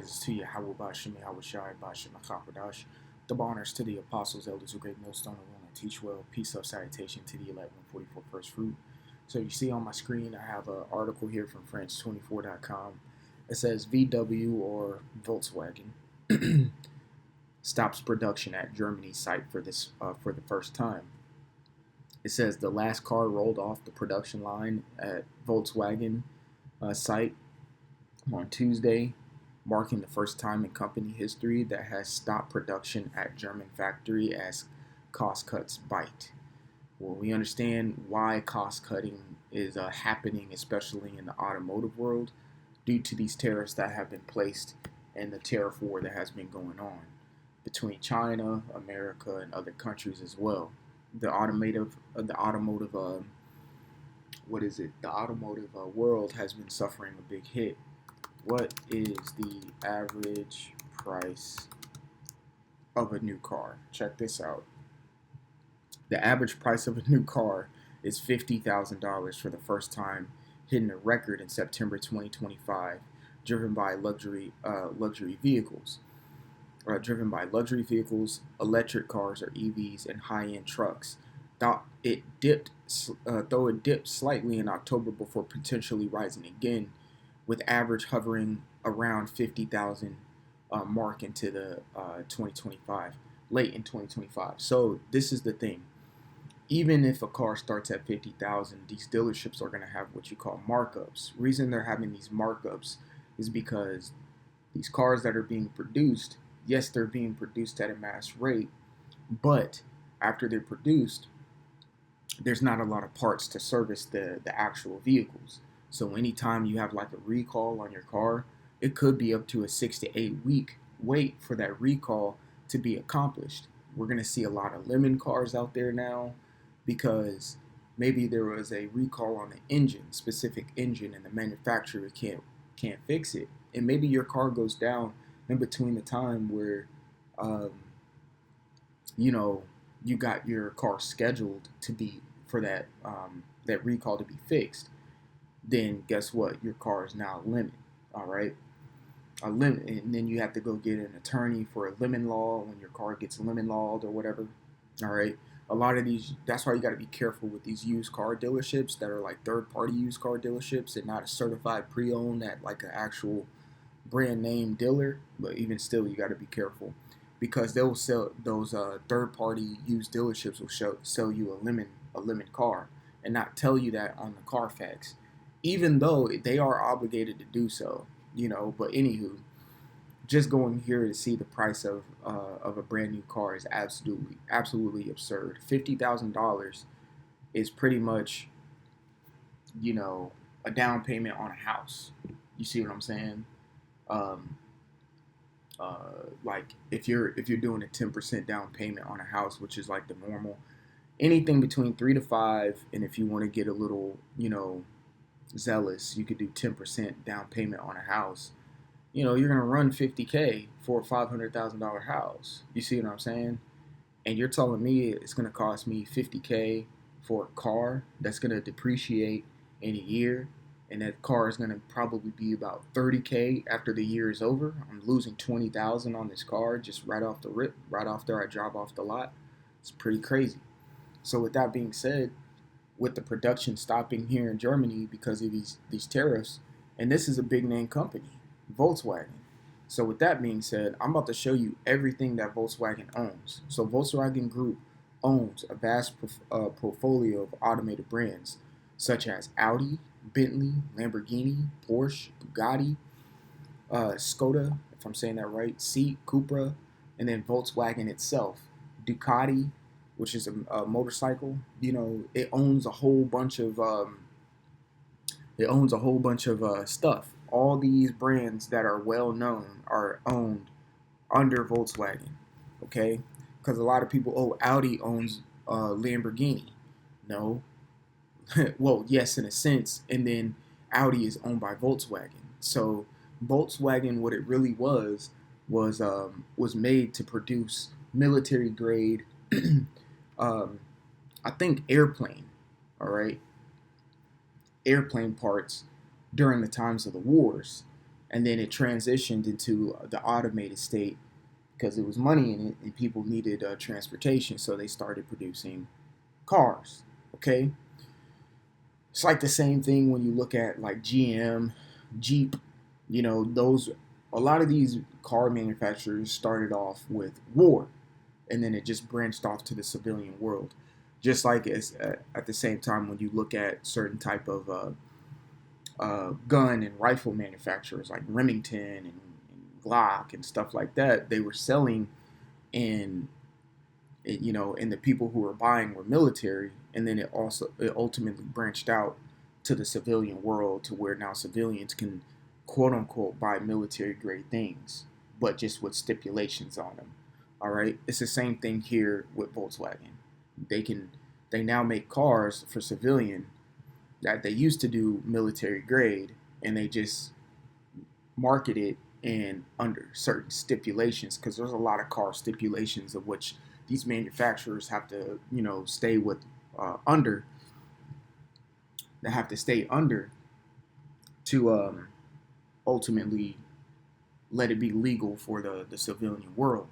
To Yahweh Bashim, Yahweh Shai Bashim, Achapadash. Double honors to the apostles, elders, who great millstone of and teach well. Peace of salutation to the 1144 first fruit. So you see on my screen, I have an article here from France24.com. It says VW or Volkswagen stops production at Germany site for the first time. It says the last car rolled off the production line at Volkswagen site on Tuesday, marking the first time in company history that has stopped production at German factory as cost cuts bite. Well, we understand why cost cutting is happening, especially in the automotive world, due to these tariffs that have been placed and the tariff war that has been going on between China, America, and other countries as well. The automotive world has been suffering a big hit. What is the average price of a new car? Check this out. The average price of a new car is $50,000 for the first time, hitting a record in September 2025, driven by luxury vehicles. Electric cars or EVs, and high-end trucks. Though it dipped slightly in October before potentially rising again, with average hovering around 50,000 mark into the 2025, late in 2025. So this is the thing. Even if a car starts at 50,000, these dealerships are going to have what you call markups. The reason they're having these markups is because these cars that are being produced, yes, they're being produced at a mass rate, but after they're produced, there's not a lot of parts to service the actual vehicles. So anytime you have like a recall on your car, it could be up to a 6 to 8 week wait for that recall to be accomplished. We're going to see a lot of lemon cars out there now because maybe there was a recall on the specific engine, and the manufacturer can't fix it. And maybe your car goes down in between the time where um, you got your car scheduled to be for that recall to be fixed. Then guess what? Your car is now lemon. All right, a lemon, and then you have to go get an attorney for a lemon law when your car gets lemon lawed or whatever. All right, a lot of these. That's why you got to be careful with these used car dealerships that are like third-party used car dealerships and not a certified pre-owned at like an actual brand name dealer. But even still, you got to be careful because they'll sell those third-party used dealerships will sell you a lemon car and not tell you that on the Carfax, even though they are obligated to do so. But anywho, just going here to see the price of a brand new car is absolutely absurd. $50,000 is pretty much a down payment on a house. You see what I'm saying? Um, like if you're doing a 10% down payment on a house, which is like the normal, anything between 3 to 5, and if you want to get a little zealous, you could do 10% down payment on a house. You're gonna run 50K for a $500,000 house. You see what I'm saying? And you're telling me it's gonna cost me 50K for a car that's gonna depreciate in a year, and that car is gonna probably be about 30K after the year is over. I'm losing 20,000 on this car just right off the rip, right off there. I drive off the lot. It's pretty crazy. So with that being said, with the production stopping here in Germany because of these tariffs, and this is a big name company, Volkswagen. So with that being said, I'm about to show you everything that Volkswagen owns. So Volkswagen Group owns a vast portfolio of automated brands such as Audi, Bentley, Lamborghini, Porsche, Bugatti, Skoda, if I'm saying that right, Seat, Cupra, and then Volkswagen itself, Ducati, which is a motorcycle. It owns a whole bunch of stuff. All these brands that are well known are owned under Volkswagen. Okay, because a lot of people, Audi owns Lamborghini. No, well, yes, in a sense, and then Audi is owned by Volkswagen. So Volkswagen, what it really was made to produce military grade, I think airplane, all right, airplane parts during the times of the wars. and then it transitioned into the automated state because there was money in it and people needed transportation, so they started producing cars. Okay, it's like the same thing when you look at like GM, Jeep. You know, those a lot of these car manufacturers started off with war, and then it just branched off to the civilian world. Just like at the same time when you look at certain type of gun and rifle manufacturers like Remington and Glock and stuff like that, they were selling, and and the people who were buying were military, and then it ultimately branched out to the civilian world to where now civilians can quote unquote buy military grade things, but just with stipulations on them. All right, it's the same thing here with Volkswagen. They now make cars for civilian that they used to do military grade, and they just market it in under certain stipulations because there's a lot of car stipulations of which these manufacturers have to stay with under that have to stay under to ultimately let it be legal for the civilian world.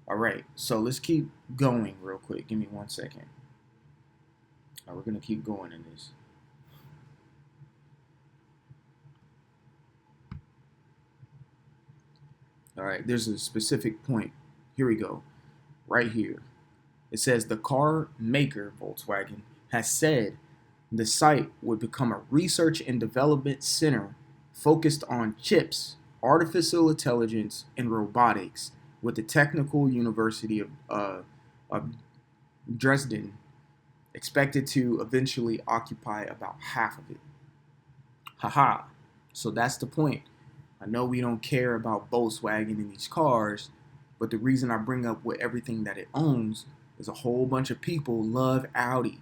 All right, so let's keep going real quick. Give me 1 second. All right, we're gonna keep going in this. All right, there's a specific point. Here we go. Right here. It says the car maker, Volkswagen, has said the site would become a research and development center focused on chips, artificial intelligence, and robotics, with the Technical University of Dresden expected to eventually occupy about half of it. Haha. So that's the point. I know we don't care about Volkswagen and these cars, but the reason I bring up with everything that it owns is a whole bunch of people love Audi,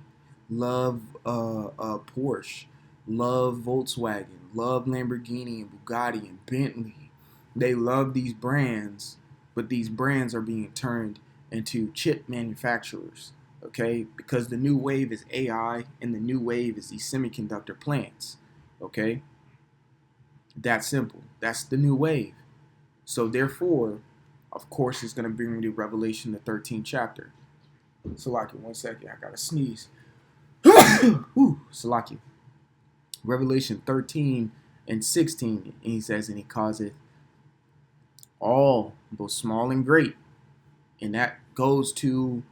love Porsche, love Volkswagen, love Lamborghini and Bugatti and Bentley. They love these brands, but these brands are being turned into chip manufacturers, okay? Because the new wave is AI and the new wave is these semiconductor plants, okay? That's simple. That's the new wave. So therefore, of course, it's going to bring me to Revelation, the 13th chapter. Salaki, 1 second. I got to sneeze. Salaki. Revelation 13 and 16. And he says, and he causeth all, both small and great. And that goes to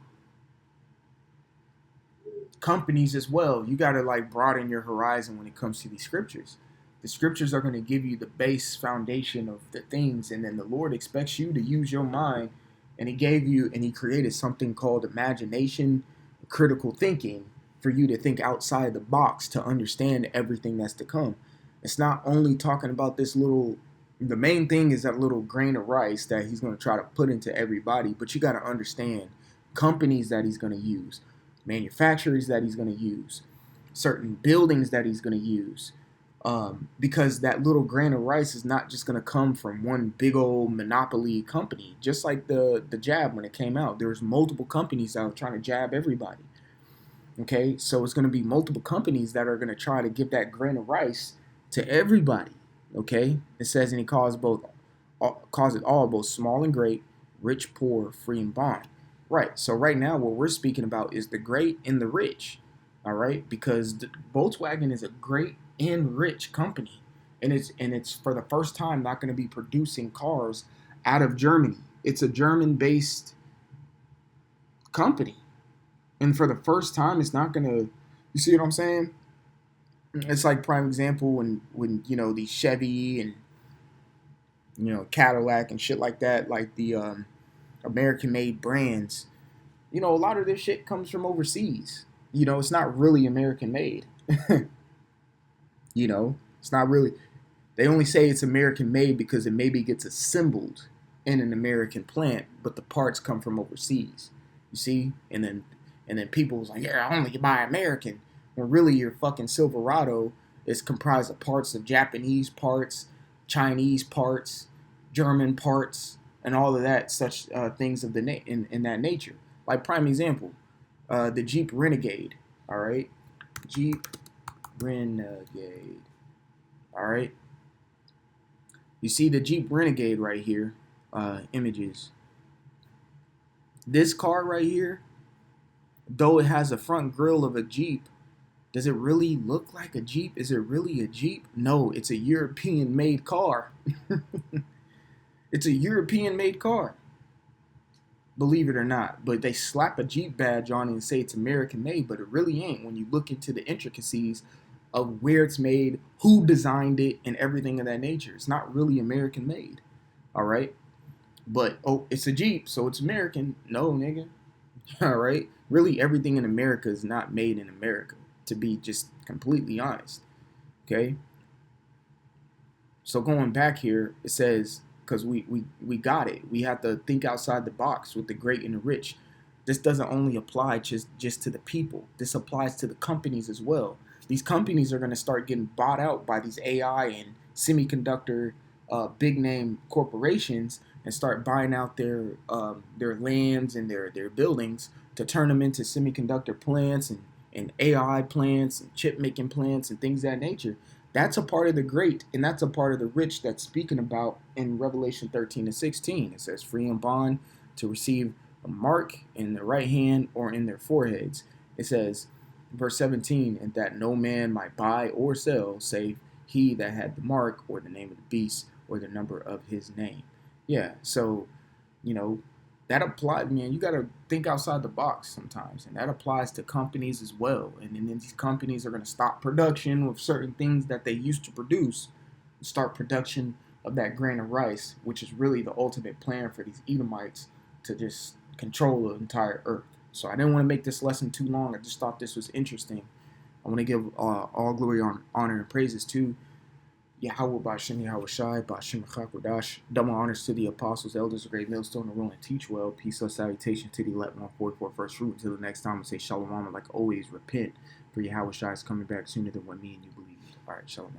companies as well. You got to like broaden your horizon when it comes to these scriptures. The scriptures are going to give you the base foundation of the things, and then the Lord expects you to use your mind, and he created something called imagination, critical thinking, for you to think outside the box to understand everything that's to come. It's not only talking about the main thing is that little grain of rice that he's going to try to put into everybody, but you got to understand companies that he's going to use, manufacturers that he's going to use, certain buildings that he's going to use. Because that little grain of rice is not just going to come from one big old monopoly company. Just like the jab when it came out, there was multiple companies that were trying to jab everybody. Okay, so it's going to be multiple companies that are going to try to give that grain of rice to everybody. Okay, it says, and he calls it all, both small and great, rich, poor, free and bond. Right. So right now, what we're speaking about is the great and the rich. All right, because Volkswagen is a great and rich company, and it's for the first time not going to be producing cars out of Germany. It's a German-based company, and for the first time, it's not going to. You see what I'm saying? It's like prime example when these Chevy and Cadillac and shit like that, like the American-made brands. A lot of this shit comes from overseas. It's not really American made. It's not really. They only say it's American made because it maybe gets assembled in an American plant, but the parts come from overseas. You see? And then people was like, yeah, only you buy American. When really your fucking Silverado is comprised of parts of Japanese parts, Chinese parts, German parts, and all of that such things of in that nature. Like prime example, the Jeep Renegade. All right, Jeep Renegade. All right. You see the Jeep Renegade right here, images. This car right here, though it has a front grille of a Jeep, does it really look like a Jeep? Is it really a Jeep? No, it's a European made car. It's a European made car, believe it or not. But they slap a Jeep badge on it and say it's American made, but it really ain't when you look into the intricacies of where it's made, who designed it, and everything of that nature. It's not really American made. All right. But, oh, it's a Jeep, so it's American. No, nigga. All right. Really, everything in America is not made in America, to be just completely honest. Okay. So going back here, it says, because we got it. We have to think outside the box with the great and the rich. This doesn't only apply just to the people. This applies to the companies as well. These companies are going to start getting bought out by these AI and semiconductor big name corporations and start buying out their lands and their buildings to turn them into semiconductor plants and AI plants and chip making plants and things of that nature. That's a part of the great, and that's a part of the rich that's speaking about in Revelation 13 and 16. It says, free and bond to receive a mark in their right hand or in their foreheads. It says, verse 17, and that no man might buy or sell, save he that had the mark or the name of the beast or the number of his name. Yeah, so, you know, that applies, man. You got to think outside the box sometimes, and that applies to companies as well. And then these companies are going to stop production of certain things that they used to produce, and start production of that grain of rice, which is really the ultimate plan for these Edomites to just control the entire earth. So I didn't want to make this lesson too long. I just thought this was interesting. I want to give all glory, honor, and praises to Yahweh Bashem Yahweh Shai Bashem Chakodash. Double honors to the apostles, elders, the great millstone, the rule and teach well. Peace and salutation to the elect 144 first fruit. Until the next time, I say shalom. Like always, repent, for Yahweh Shai is coming back sooner than what me and you believed. All right, shalom.